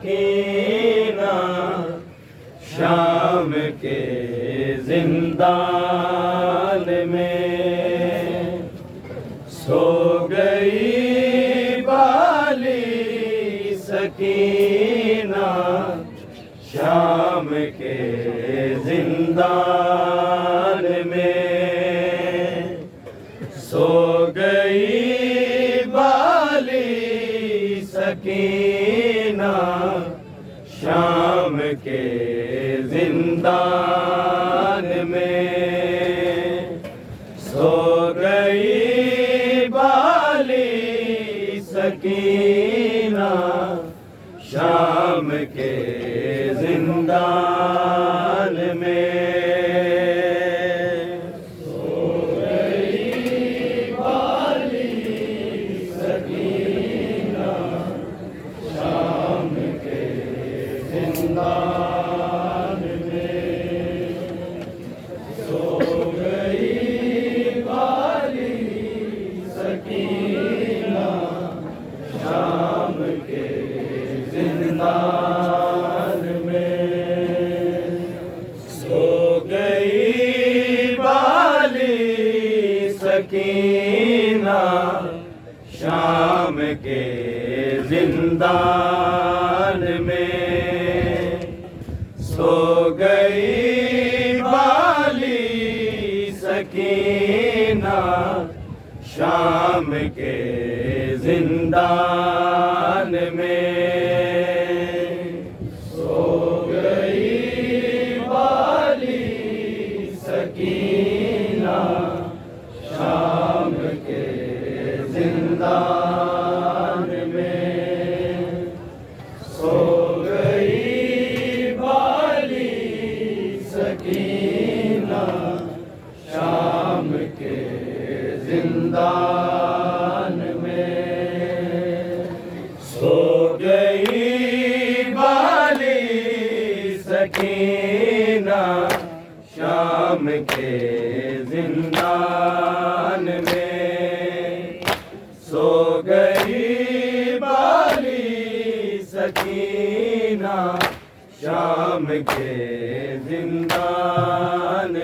सकीना शाम के जिंदान में सो गई बाली सकीना शाम के जिंदान में सो गई बाली सकीना शाम के जिंदान में सो गई बाली सकीना शाम के जिंदान में सो गई बाली सकीना शाम के जिंदान में सो गई बाली सकीना शाम के जिंदान में सो गई बाली सकीना शाम के जिंदान में सो गई बाली सकीना शाम के जिंदान में सो गई बाली सकीना शाम के जिंदान में सो गई बाली सकीना शाम के जिंदान में सो गई बाली सकीना शाम के जिंदान में सो गई बाली सकीना शाम के जिंदान में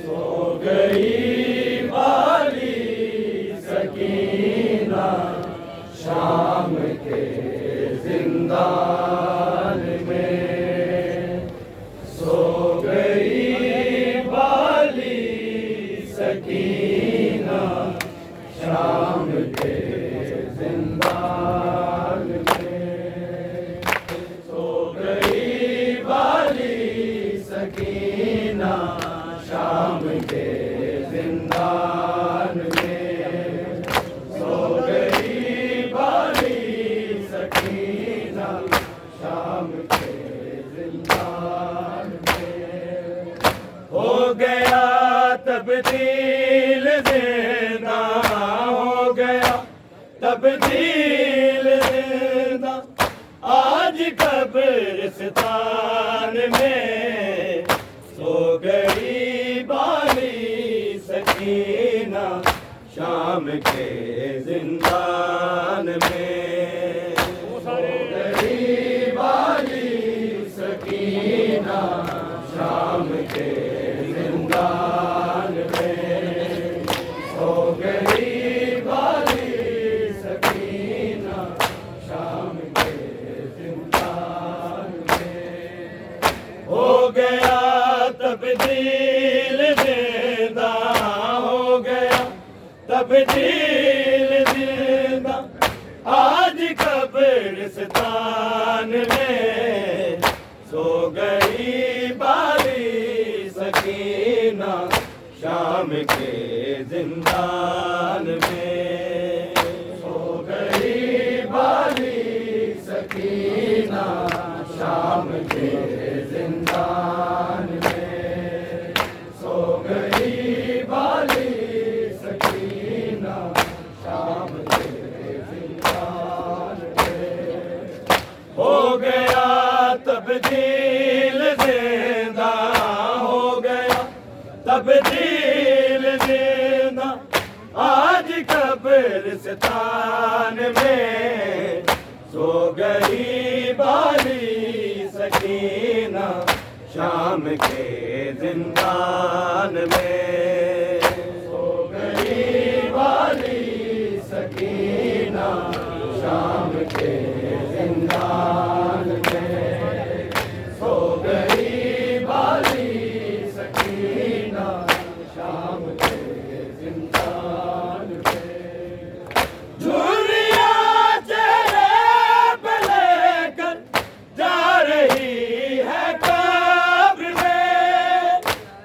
सो गई बाली सकीना शाम के जिंदान में सो गई बाली सकीना शाम के तब्दील जिंदा हो गया, तब्दील जिंदा आज कब्रिस्तान में सो गई बाली सकीना शाम के जिंदान में। सो गई बाली सकीना शाम के जिंदान में। सो गई बाली सकीना शाम के जिंदान में। हो गया तब्दील जिंदा हो गया, तब्दील जिंदा आज कब्रिस्तान में सो गई बाली सकीना शाम के जिंदान में। सो गई बाली सकीना शाम के जिंदान में। सो गई बाली सकीना शाम के जिंदान में। हो गया तब्दील जिंदा हो गया, तब्दील जिंदा आज कब्रिस्तान में सो गई बाली सकीना शाम के जिंदान में। सो गई बाली सकीना शाम के जिंदान में। सो गई बाली सकीना शाम के जिंदान में। झुर्रियाँ चेहरे पे लेकर जा रही है कब्र में,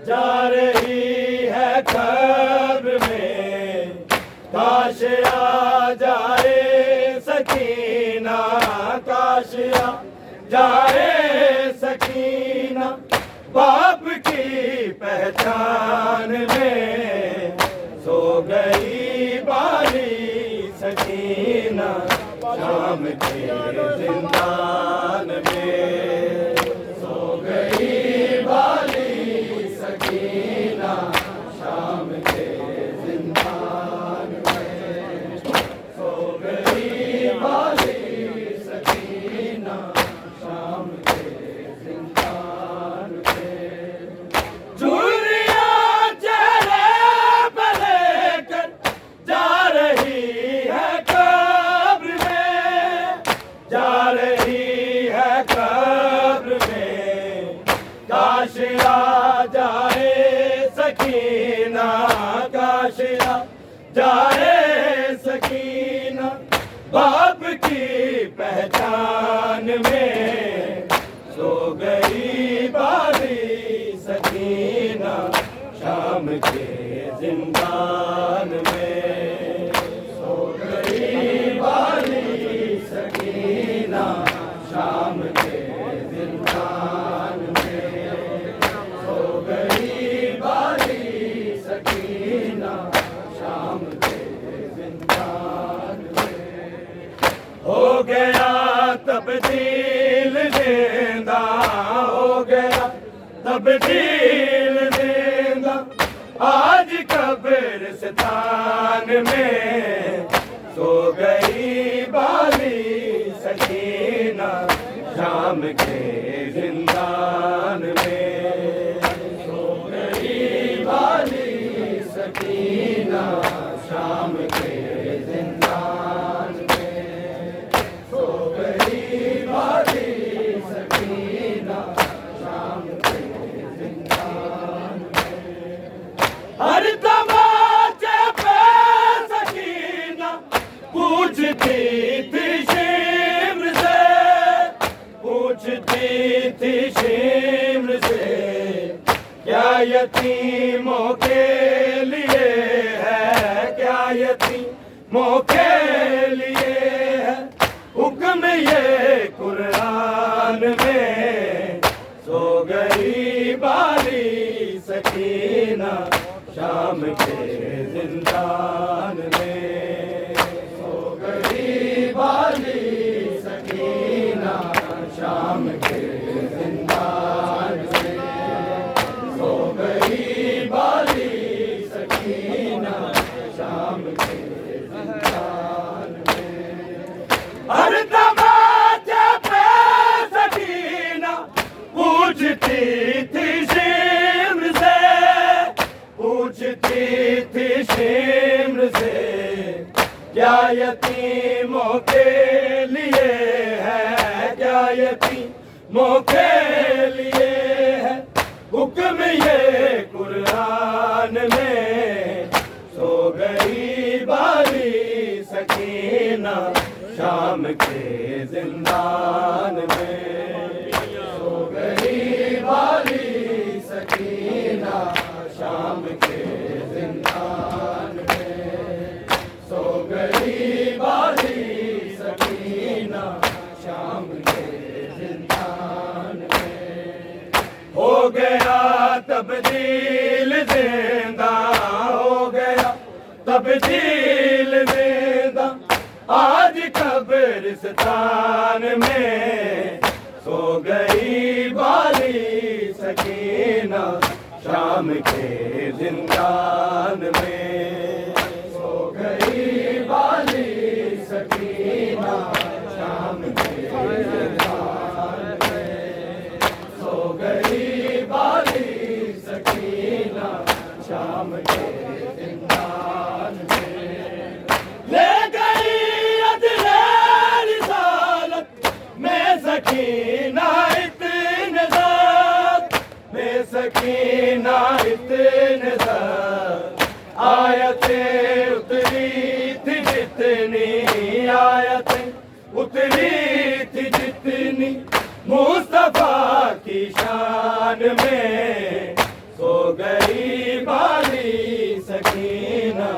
जा रही है कब्र में। काश आ जाए सकीना, काश आ जाए सकीना बाप की पहचान में। सो गई बाली सकीना शाम के जिंदान में। सो गई बाली सकीना शाम के जिंदान में। सो गई बाली सकीना शाम के जिंदान में। झुर्रियाँ चेहरे पे लेकर जा रही है कब्र में, जा रही है कब्र में। काश आ जाए सकीना, काश आ जाए सकीना बाप की पहचान में। सो गई बाली सकीना शाम के जिंदान में। सो गई बाली सकीना शाम के जिंदान में। सो गई बाली सकीना शाम के जिंदान में। हो गया तब्दील जिंदा हो गया, तब्दील जिंदा आज कब्रिस्तान में। सो गई बाली सकीना शाम के जिंदान में। सो गई बाली सकीना शाम के जिंदान में। सो गई बाली सकीना शाम के जिंदान में। हर तमाचे पे सकीना पूछती थी शिम्र से, पूछती थी शिम्र से क्या यतीमों के लिए है, क्या यतीमों के लिए है हुक्म ये कुरान में। सो गई बाली सकीना शाम शाम के जिंदान में। सो गई बाली सकीना शाम के जिंदान में, सो गई बाली सकीना शाम के जिंदान में। हर तमाचे पे सकीना पूछती थी शिम्र से, पूछती थी शिम्र से, क्या यतीमों के लिए है, क्या यतीमों के लिए है हुक्म ये कुरान में। सो गई बाली सकीना शाम के जिंदान में, सो गई बाली सकीना शाम के जिंदान में, सो गई बाली सकीना शाम के जिंदान में। हो गया तब्दील जिंदा, हो गया तब्दील जिंदा आज कब्रिस्तान में। सो गई बाली सकीना शाम के जिंदान में, सो गई बाली सकीना शाम के जिंदान में, सो गई बाली सकीना शाम के जिंदान में। ले गई अदले रिसालत में सकीना इतने ज़ात, में सकीना इतने ज़ात। आयतें उतरी थी जितनी, आयतें उतरी थी जितनी मुस्तफा की शान में। सो गई बाली सकीना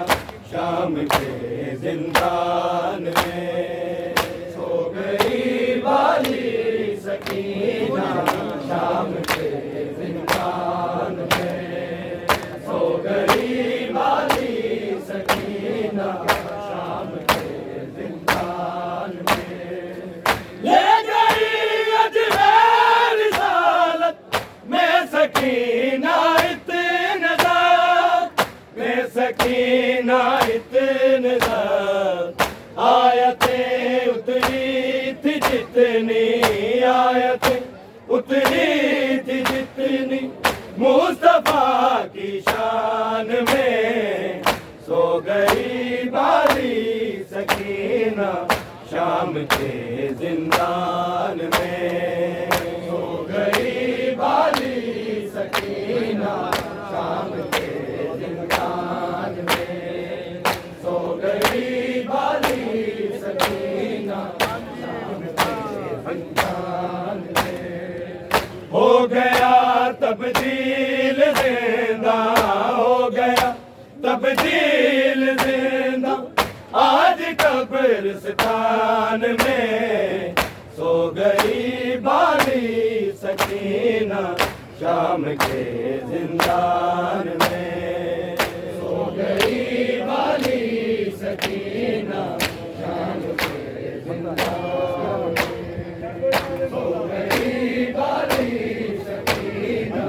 शाम के जिंदान में, सो गई बाली सकीना शाम के जिंदान में, सो गई बाली सकीना शाम के जिंदान में। ले गई अजले रिसालत में सकीना इतने ज़ात, में सकीना इतने ज़ात। आयतें उतरी थी जितनी, आयतें उतरी थी जितनी मुस्तफा की शान में। सो गई बाली सकीना शाम के जिंदान में, सो गई बाली सकीना शाम के जिंदान में, सो गई बाली सकीना शाम के जिंदान में। हो गया तब्दील जिंदा, हो गया तब्दील जिंदा आज कब्रिस्तान में। सो गई बाली सकीना शाम के जिंदान में, सो गई बाली सकीना शाम के जिंदान में, सो गई बाली सकीना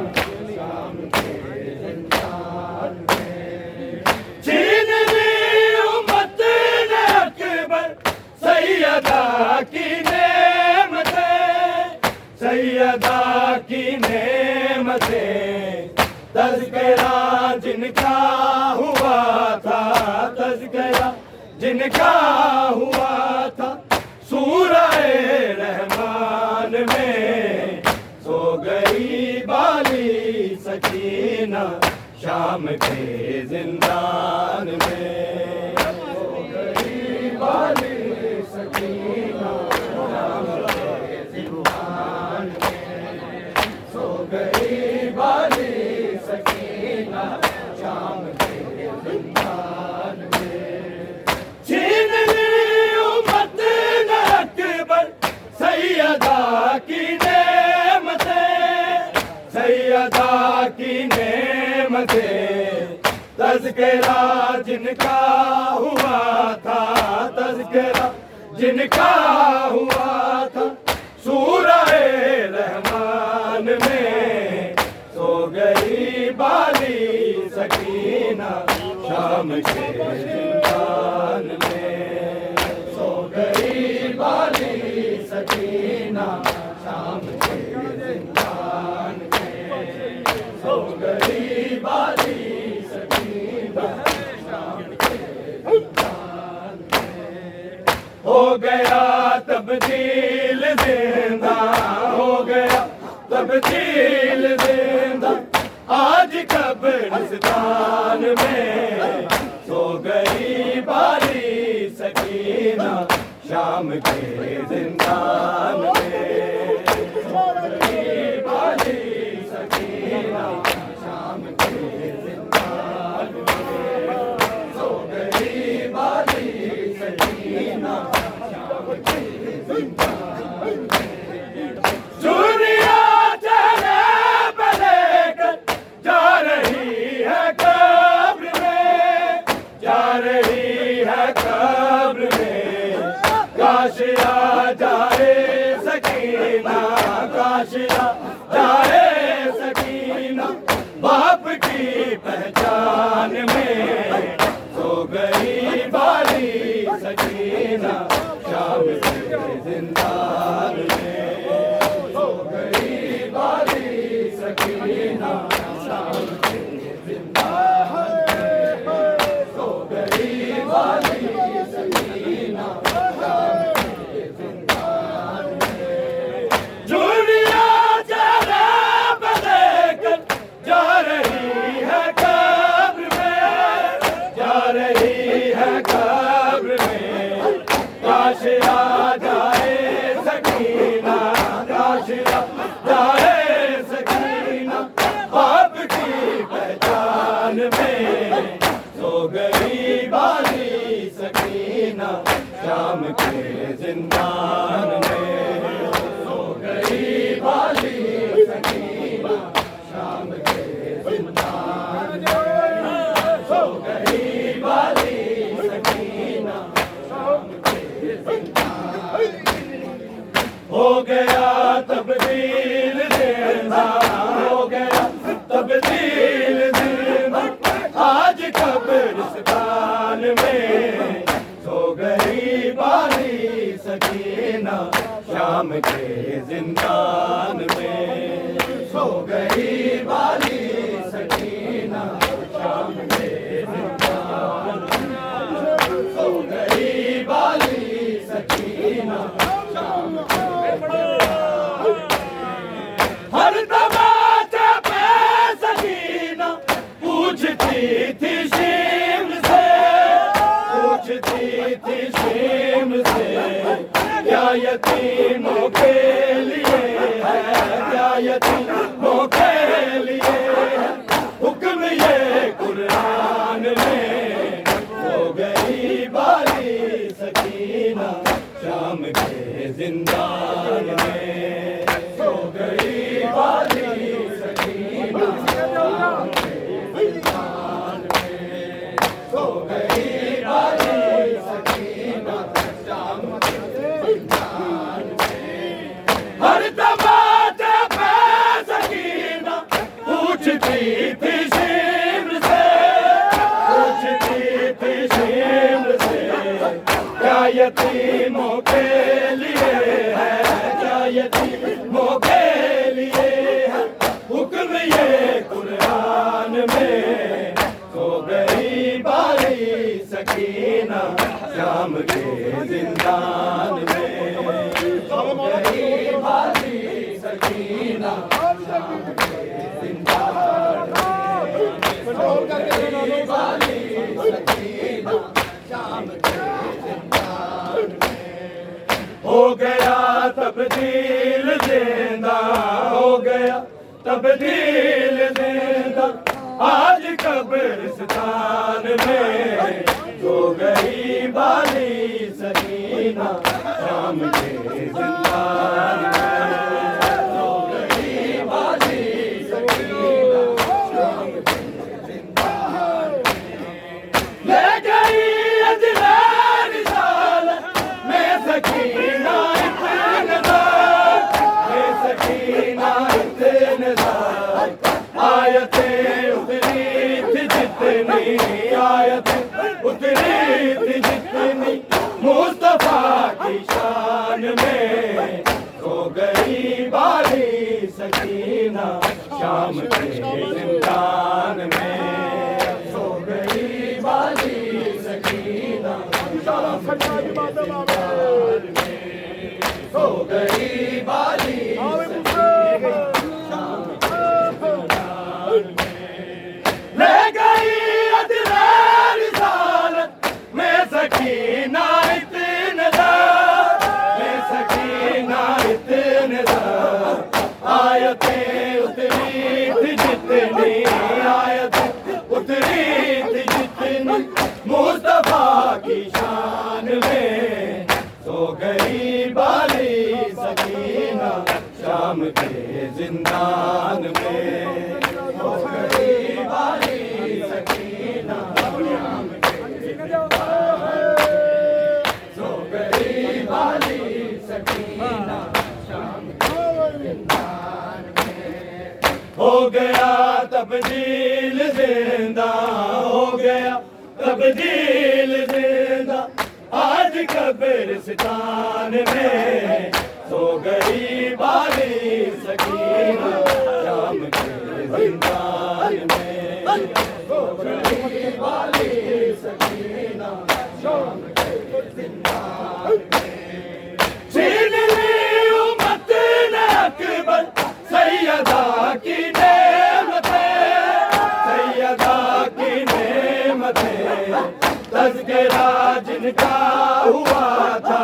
शाम के जिंदान में। छीन ली उम्मत ने अकबर सैयदा की नेमतें, सैयदा की नेमतें। तज़किरा जिनका हुआ था, तज़किरा जिनका हुआ था सूरह रहमान में। सो गई बाली सकीना शाम के जिंदान में, सो गई बाली सकीना शाम के जिंदान में, सो गई बाली सकीना शाम के जिंदान में। छीन ली उम्मत ने अकबर सैयदा की नेमतें, सैयदा की नेमतें। तज़किरा जिनका हुआ था, तज़किरा जिनका हुआ था सूरह रहमान में, सो गई बाली सकीना शाम के जिंदान में, सो गई बाली सकीना शाम के जिंदान में, सो गई बाली सकीना शाम के जिंदान में। हो गया तब्दील जिंदा, हो गया तब्दील जिंदा आज कब्रिस्तान में, सो गई बाली सकीना शाम के जिंदान में, सो गई बाली सकीना शाम के जिंदान में, सो गई बाली सकीना शाम के जिंदान में। दुनिया चले बलेकर जा रही है कब्र में, जा रही है कब्र में, काश आ जाए सकीना, काश आ जाए सकीना बाप की पहचान में, सो गई बाली सकीना शाम के जिंदान में, सो गई बाली सकीना शाम के जिंदान में, सो गई बाली सकीना शाम के जिंदान में। दुनिया चले बलेकर जा रही है कब्र में, जा रही है कब्र में, काश आ जाए सकीना, काश आ जाए सकीना बाप की पहचान में, सो गई बाली सकीना शाम के जिंदान में, सो गई बाली सकीना शाम के जिंदान में, सो गई बाली सकीना शाम के जिंदान में। हो गया तब्दील जिंदा, हो गया तब्दील जिंदा आज कब्रिस्तान में, सो गई बाली सकीना शाम के जिंदान में, सो गई बाली सकीना शाम के जिंदान में, सो गई बाली सकीना शाम के जिंदान में। हर तमाचे पे सकीना पूछती थी शीम से, पूछती थी शीम से क्या यतीमों के लिए है, क्या यतीमों के लिए है हुक्म ये कुरान में, हो गई बाली सकीना शाम के जिंदान में, सो गई बाली सकीना शाम के जिंदान में, सो गई बाली सकीना शाम के जिंदान में। हर तमाचे पे सकीना पूछती थी शीम से, पूछती थी शीम से क्या यतीमों के लिए है, क्या यतीमों के लिए है हुक्म ये कुरान में, सो गई बाली सकीना शाम के जिंदान में, सो गई बाली सकीना शाम के जिंदान में, सो गई बाली सकीना शाम के जिंदान में। हो गया तब्दील जिंदा, हो गया तब्दील जिंदा आज कब्रिस्तान में, सो गई बाली सकीना शाम के जिंदान में, सो गई बाली सकीना शाम के जिंदान में। की शान में सो गई बाली सकीना शाम के जिंदान में सो गई बाली सकीना शाम के जिंदान में सो गई बाली मुस्तफा की शान में सो गई बाली सकीना शाम के जिंदान में सो गई बाली सकीना शाम के सो गई बाली सकीना शाम के जिंदान में हो गया तब्दील जिंदा हो गया तब्दील जिंदा आज कब्रिस्तान में सो गई बाली सकीना शाम के जिंदान में सो गई बाली सकीना शाम के जिंदान में छीन ली उम्मत ने अकबर सैयदा की नेमतें सैयदा की नेमतें तज़किरा जिनका हुआ था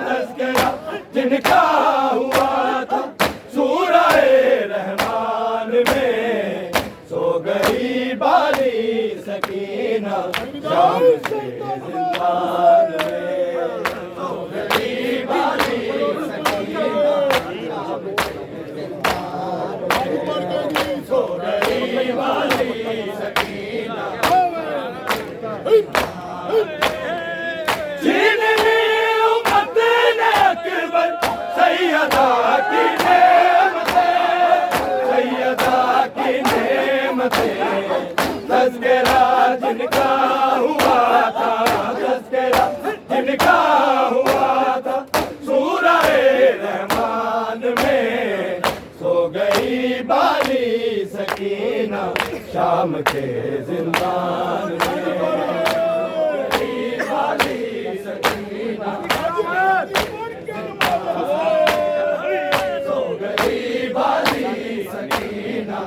तज़किरा जिनका हुआ था सूरह रहमान में सो गई बाली सकीना शाम से जिंदान में सो गई बाली सकीना शाम से जिंदान में सो गई बाली सकीना सैयदा की नेमतें सैयदा की नेमतें तज़किरा जिनका हुआ था तज़किरा जिनका हुआ था सूरह रहमान में सो गई बाली सकीना शाम के जिंदान में बाली सकीना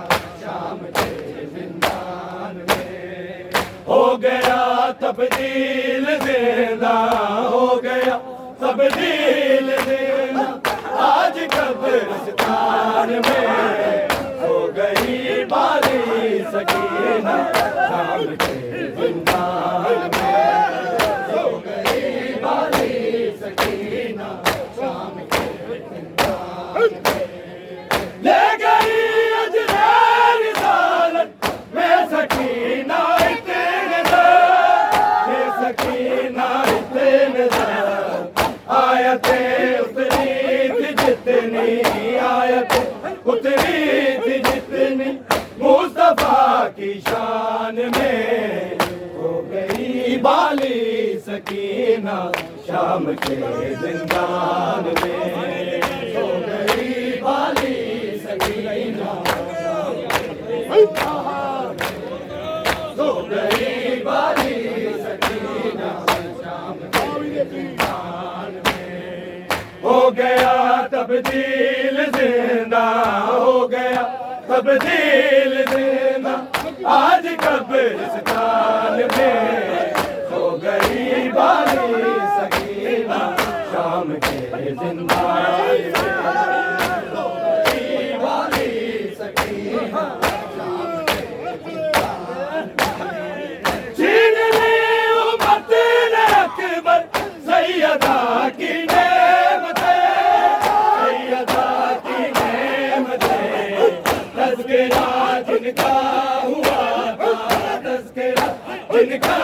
हो गया तब्दील जिंदा हो गया तब्दील जिंदा आज कब्रिस्तान में हो गई बाली सकीना शाम के जिंदान में हो गई बाली सकीना शाम के जिंदान में ले गई अजनबी रिसालत में सकीना आयतें उतरी थी जितनी आयतें उतरी थी जितनी मुस्तफा की शान में हो गई बाली सकीना शाम के जिंदान में हो गई बाली सकीना हो गई बाली सकीना शाम के जिंदान में हो गया तब्दील जिंदा हो गया तब्दील जिंदा आज कब्रिस्तान में हो गई बाली सकीना शाम के जिंदान में हो गई बाली सकीना सैयदा की नेमतें सैयदा की नेमतें तज़किरा जिनका हुआ था तज़किरा जिनका